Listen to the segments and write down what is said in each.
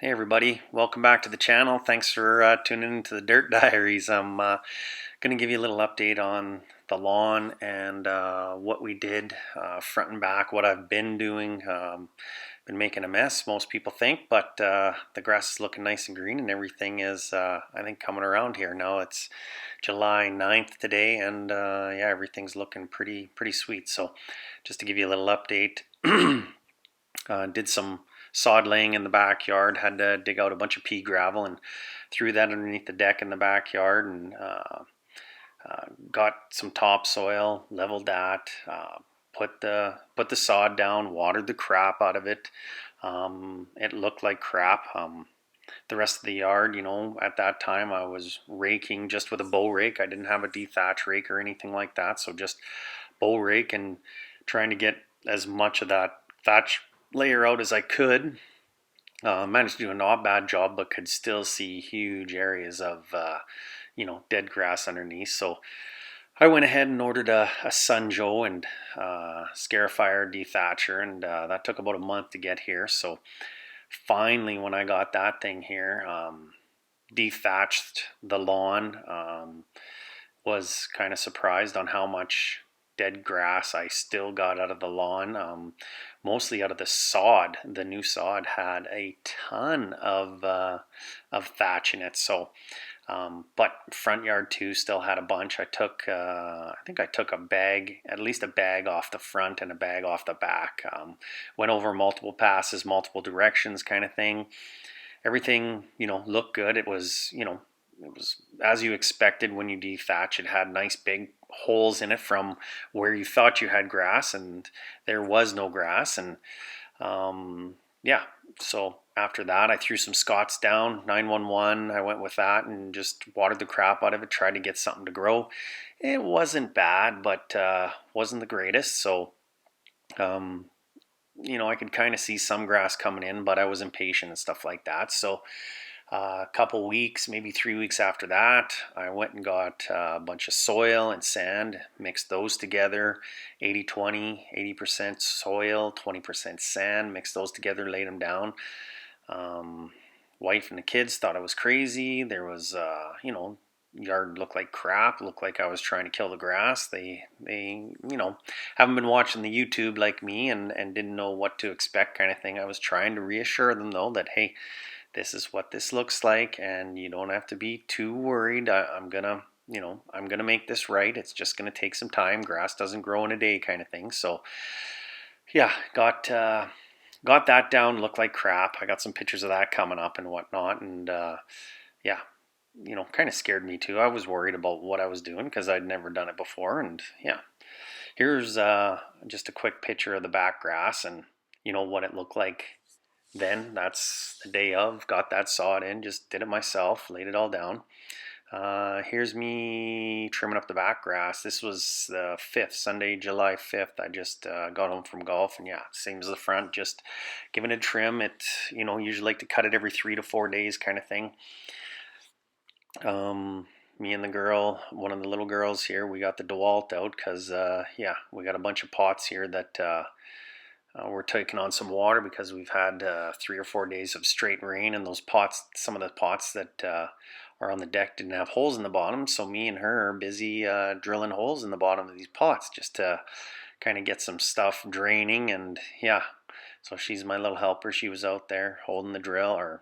Hey everybody, welcome back to the channel. Thanks for tuning into the Dirt Diaries. I'm going to give you a little update on the lawn and what we did front and back, what I've been doing. Been making a mess, most people think, but the grass is looking nice and green and everything is, I think, coming around here. Now it's July 9th today and yeah, everything's looking pretty sweet. So just to give you a little update, did some sod laying in the backyard, had to dig out a bunch of pea gravel and threw that underneath the deck in the backyard and got some topsoil, leveled that, put the sod down, watered the crap out of it. It looked like crap. The rest of the yard, at that time I was raking just with a bow rake. I didn't have a dethatch rake or anything like that, so just bow rake and trying to get as much of that thatch layer out as I could. Managed to do a not bad job, but could still see huge areas of dead grass underneath. So I went ahead and ordered a Sun Joe and Scarifier dethatcher, and that took about a month to get here. So finally, when I got that thing here, dethatched the lawn, was kind of surprised on how much dead grass I still got out of the lawn, mostly out of the sod. The new sod had a ton of thatch in it, so but front yard too still had a bunch. I think I took a bag, at least a bag off the front and a bag off the back. Went over multiple passes, multiple directions, kind of thing. Everything looked good. It was as you expected when you dethatch. It had nice big holes in it from where you thought you had grass, and there was no grass. And yeah, so after that, I threw some Scots down, 911. I went with that and just watered the crap out of it, tried to get something to grow. It wasn't bad, but wasn't the greatest. So um, I could kind of see some grass coming in, but I was impatient and stuff like that. So a couple weeks, maybe 3 weeks after that, I went and got a bunch of soil and sand, mixed those together, 80-20, 80% soil, 20% sand, mixed those together, laid them down. Um, Wife and the kids thought I was crazy. There was, yard looked like crap, looked like I was trying to kill the grass. They haven't been watching the YouTube like me and didn't know what to expect, kind of thing. I was trying to reassure them though that, hey, this is what this looks like and you don't have to be too worried. I'm gonna make this right. It's just gonna take some time. Grass doesn't grow in a day, kind of thing. So yeah, got that down. Looked like crap. I got some pictures of that coming up and whatnot, and yeah, kind of scared me too. I was worried about what I was doing because I'd never done it before. And yeah, here's just a quick picture of the back grass and what it looked like then. That's the day of. Got that sawed in, just did it myself, laid it all down. Here's me trimming up the back grass. This was the 5th, Sunday, July 5th. I just got home from golf, and yeah, same as the front, just giving it a trim. It, usually like to cut it every 3 to 4 days, kind of thing. Me and the girl, one of the little girls here, we got the DeWalt out because, yeah, we got a bunch of pots here that we're taking on some water because we've had 3 or 4 days of straight rain, and those pots, some of the pots that are on the deck didn't have holes in the bottom. So me and her are busy drilling holes in the bottom of these pots just to kind of get some stuff draining. And yeah, so she's my little helper. She was out there holding the drill or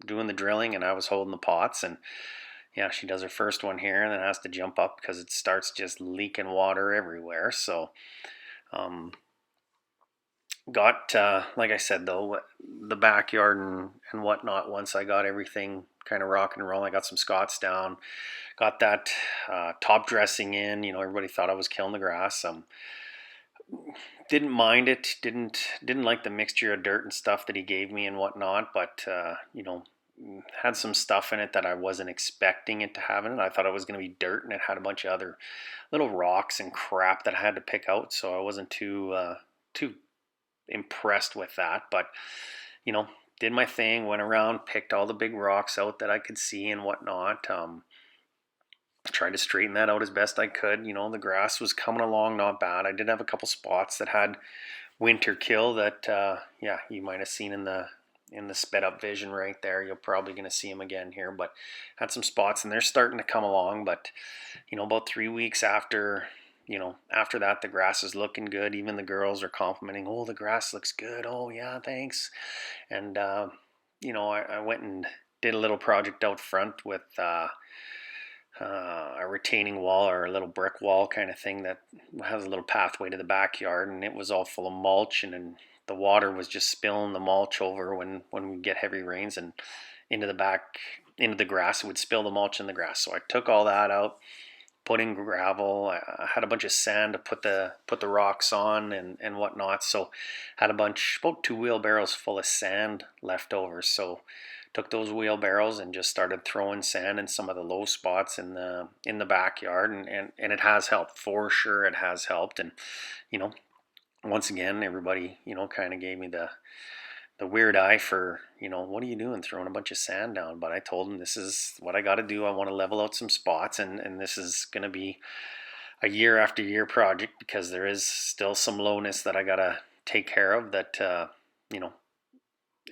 doing the drilling, and I was holding the pots. And yeah, she does her first one here and then has to jump up because it starts just leaking water everywhere. So um, got like I said though, the backyard and whatnot. Once I got everything kind of rock and roll, I got some Scots down, got that top dressing in. Everybody thought I was killing the grass. Didn't mind it. Didn't like the mixture of dirt and stuff that he gave me and whatnot. But had some stuff in it that I wasn't expecting it to have in it. I thought it was going to be dirt, and it had a bunch of other little rocks and crap that I had to pick out. So I wasn't too impressed with that. But did my thing, went around, picked all the big rocks out that I could see and whatnot. Tried to straighten that out as best I could. The grass was coming along not bad. I did have a couple spots that had winter kill that, yeah, you might have seen in the in the sped up vision right there. You're probably going to see them again here, but had some spots and they're starting to come along. But about 3 weeks after, after that, the grass is looking good. Even the girls are complimenting, oh, the grass looks good. Oh yeah, thanks. And I went and did a little project out front with a retaining wall or a little brick wall kind of thing that has a little pathway to the backyard, and it was all full of mulch, and the water was just spilling the mulch over when we get heavy rains and into the grass. It would spill the mulch in the grass. So I took all that out, put in gravel. I had a bunch of sand to put the rocks on and whatnot. So had about 2 wheelbarrows full of sand left over. So took those wheelbarrows and just started throwing sand in some of the low spots in the backyard, and it has helped, for sure. It has helped. And once again, everybody kind of gave me the weird eye for, what are you doing throwing a bunch of sand down? But I told them, this is what I got to do. I want to level out some spots, and this is going to be a year after year project, because there is still some lowness that I got to take care of that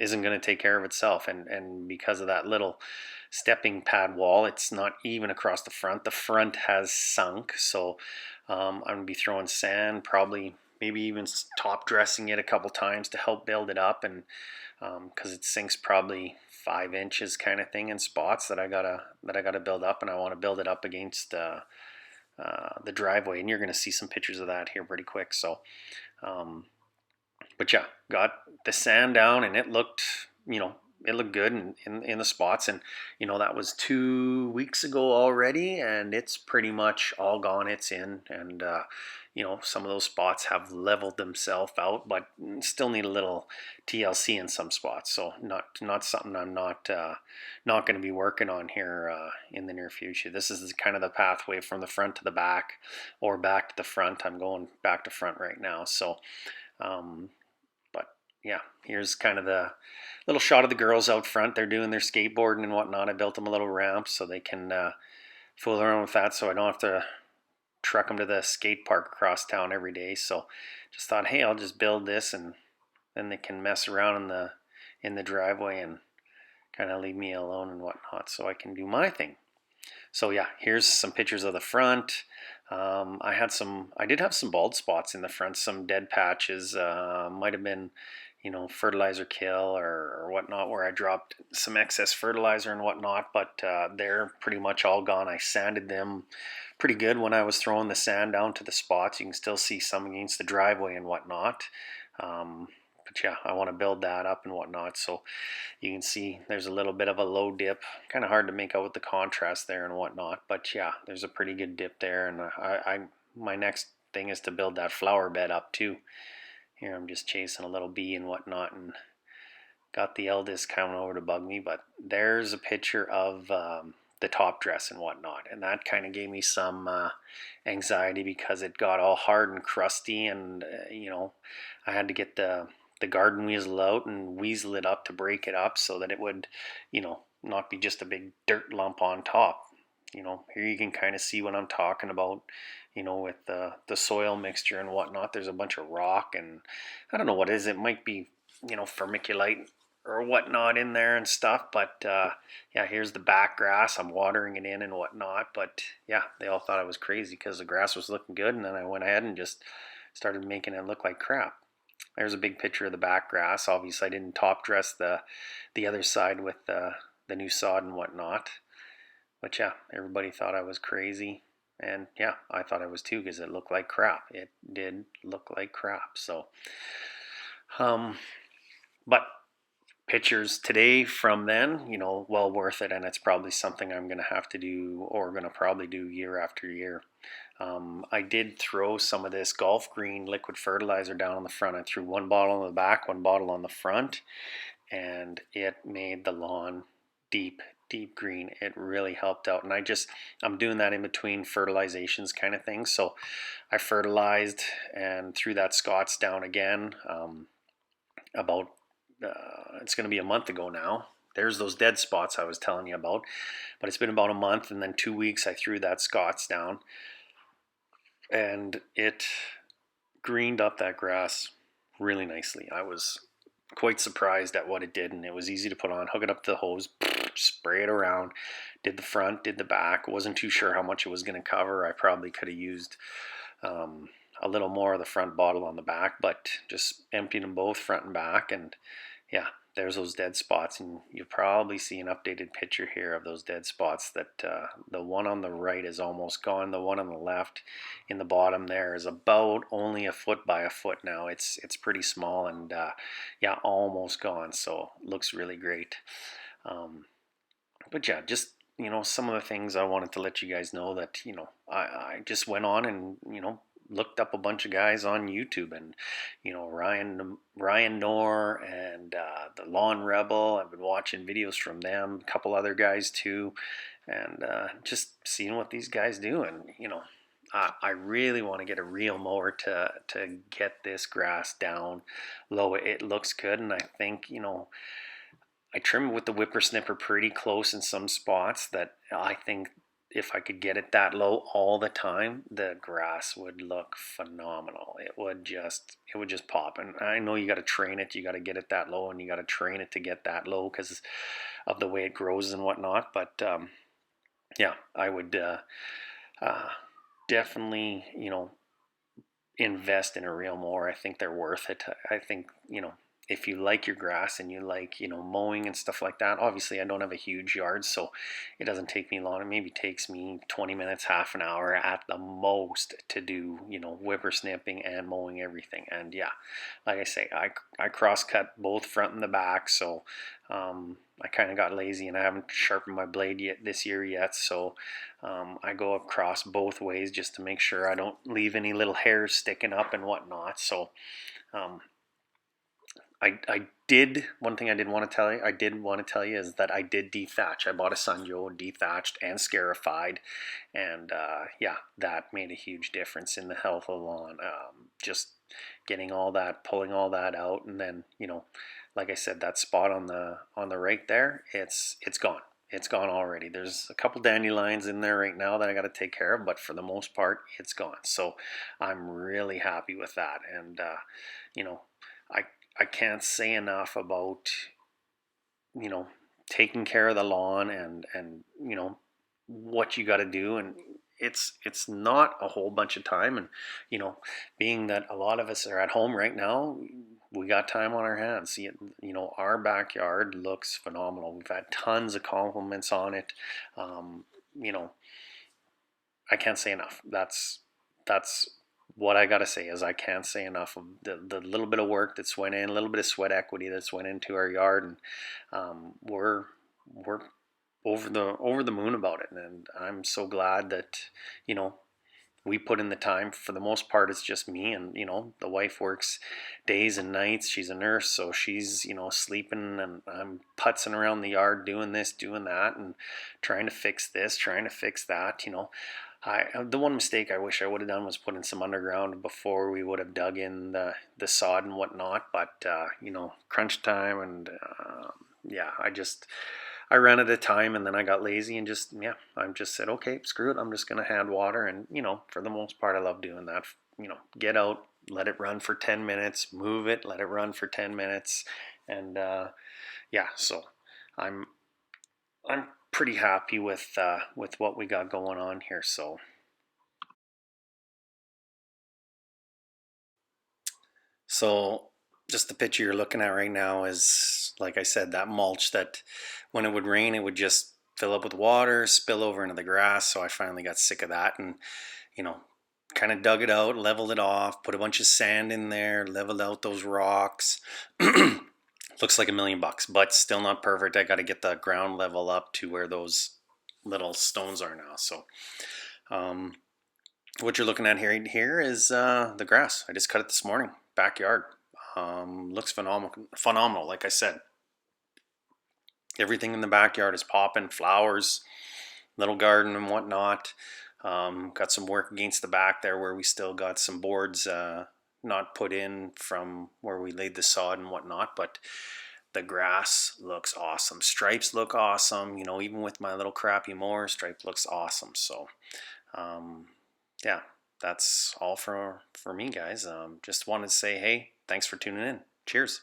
isn't going to take care of itself. And because of that little stepping pad wall, it's not even across the front has sunk. So I'm going to be throwing sand, probably maybe even top dressing it a couple times to help build it up. And because it sinks probably 5 inches kind of thing in spots that I gotta build up, and I want to build it up against the driveway. And you're going to see some pictures of that here pretty quick. So but yeah, got the sand down, and it looked good in the spots. And that was 2 weeks ago already, and it's pretty much all gone. It's in. And some of those spots have leveled themselves out, but still need a little TLC in some spots. So not something I'm not going to be working on here in the near future. This is kind of the pathway from the front to the back, or back to the front. I'm going back to front right now. So but yeah, here's kind of the little shot of the girls out front. They're doing their skateboarding and whatnot. I built them a little ramp so they can fool around with that, so I don't have to truck them to the skate park across town every day. So just thought, hey, I'll just build this, and then they can mess around in the driveway and kind of leave me alone and whatnot, so I can do my thing. So yeah, here's some pictures of the front. I did have some bald spots in the front, some dead patches. Might have been, fertilizer kill or whatnot, where I dropped some excess fertilizer and whatnot. But they're pretty much all gone. I sanded them pretty good when I was throwing the sand down to the spots. You can still see some against the driveway and whatnot. But yeah, I want to build that up and whatnot. So you can see there's a little bit of a low dip. Kind of hard to make out with the contrast there and whatnot. But yeah, there's a pretty good dip there. And my next thing is to build that flower bed up too. Here I'm just chasing a little bee and whatnot, and got the eldest coming over to bug me. But there's a picture of the top dress and whatnot, and that kind of gave me some anxiety, because it got all hard and crusty, and I had to get the garden weasel out and weasel it up to break it up so that it would not be just a big dirt lump on top. Here you can kind of see what I'm talking about, with the soil mixture and whatnot. There's a bunch of rock, and I don't know what it is. It might be vermiculite or whatnot in there and stuff. But yeah, here's the back grass. I'm watering it in and whatnot. But yeah, they all thought I was crazy because the grass was looking good, and then I went ahead and just started making it look like crap. There's a big picture of the back grass. Obviously, I didn't top dress the other side with the new sod and whatnot. But yeah, everybody thought I was crazy. And yeah, I thought I was too, because it looked like crap. It did look like crap. So, but pictures today from then, well worth it. And it's probably something I'm going to have to do, or going to probably do year after year. I did throw some of this Golf Green liquid fertilizer down on the front. I threw one bottle on the back, one bottle on the front, and it made the lawn deep green. It really helped out. And I'm doing that in between fertilizations kind of thing. So I fertilized and threw that Scott's down again about it's going to be a month ago now. There's those dead spots I was telling you about, but it's been about a month, and then 2 weeks I threw that Scott's down, and it greened up that grass really nicely. I was quite surprised at what it did, and it was easy to put on. Hook it up to the hose, spray it around, did the front, did the back. Wasn't too sure how much it was going to cover. I probably could have used a little more of the front bottle on the back, but just emptied them both front and back, and yeah, there's those dead spots. And you probably see an updated picture here of those dead spots. That the one on the right is almost gone. The one on the left in the bottom there is about only a foot by a foot now. It's pretty small, and yeah, almost gone. So looks really great. But yeah, just some of the things I wanted to let you guys know, that I just went on and looked up a bunch of guys on YouTube, and Ryan Knorr and the Lawn Rebel. I've been watching videos from them, a couple other guys too, and just seeing what these guys do. And I really want to get a real mower to get this grass down low. It looks good, and I think I trim it with the whippersnipper pretty close in some spots, that I think if I could get it that low all the time, the grass would look phenomenal. It would just pop. And I know you got to train it, you got to get it that low, and you got to train it to get that low because of the way it grows and whatnot. But yeah, I would definitely invest in a real mower. I think they're worth it. I think if you like your grass and you like mowing and stuff like that. Obviously I don't have a huge yard, so it doesn't take me long. It maybe takes me 20 minutes, half an hour at the most to do whipper snipping and mowing everything. And yeah, like I say, I cross cut both front and the back, so I kind of got lazy and I haven't sharpened my blade yet this year yet, so I go across both ways just to make sure I don't leave any little hairs sticking up and whatnot. So I did, one thing I did want to tell you is that I did dethatch. I bought a Sunjoe, dethatched and scarified, and yeah, that made a huge difference in the health of the lawn. Just getting all that, pulling all that out, and then like I said, that spot on the right there, it's gone. It's gone already. There's a couple dandelions in there right now that I got to take care of, but for the most part, it's gone. So I'm really happy with that, and you know, I I can't say enough about taking care of the lawn, and what you got to do. And it's not a whole bunch of time, and being that a lot of us are at home right now, we got time on our hands. Our backyard looks phenomenal. We've had tons of compliments on it. um, you know I can't say enough. That's what I gotta say, is I can't say enough of the little bit of work that's went in, a little bit of sweat equity that's went into our yard, and we're over the moon about it. And I'm so glad that you know we put in the time. For the most part, it's just me, and the wife works days and nights. She's a nurse, so she's sleeping, and I'm putzing around the yard doing this, doing that, and trying to fix this, trying to fix that. The one mistake I wish I would have done was put in some underground before we would have dug in the sod and whatnot. But crunch time, and yeah, I ran out of time, and then I got lazy, and I just said, okay, screw it, I'm just gonna hand water. And for the most part, I love doing that. Get out, let it run for 10 minutes, move it, let it run for 10 minutes, and yeah. So I'm I'm pretty happy with what we got going on here. So just the picture you're looking at right now is, like I said, that mulch that when it would rain, it would just fill up with water, spill over into the grass. So I finally got sick of that, and you know, kind of dug it out, leveled it off, put a bunch of sand in there, leveled out those rocks. Looks like $1,000,000, but still not perfect. I got to get the ground level up to where those little stones are now. So um, what you're looking at here is the grass. I just cut it this morning, backyard. Looks phenomenal. Like I said, everything in the backyard is popping, flowers, little garden and whatnot. Got some work against the back there where we still got some boards not put in from where we laid the sod and whatnot, but the grass looks awesome. Stripes look awesome. Even with my little crappy mower, stripe looks awesome. So yeah, that's all for me, guys. Just wanted to say, hey, thanks for tuning in. Cheers.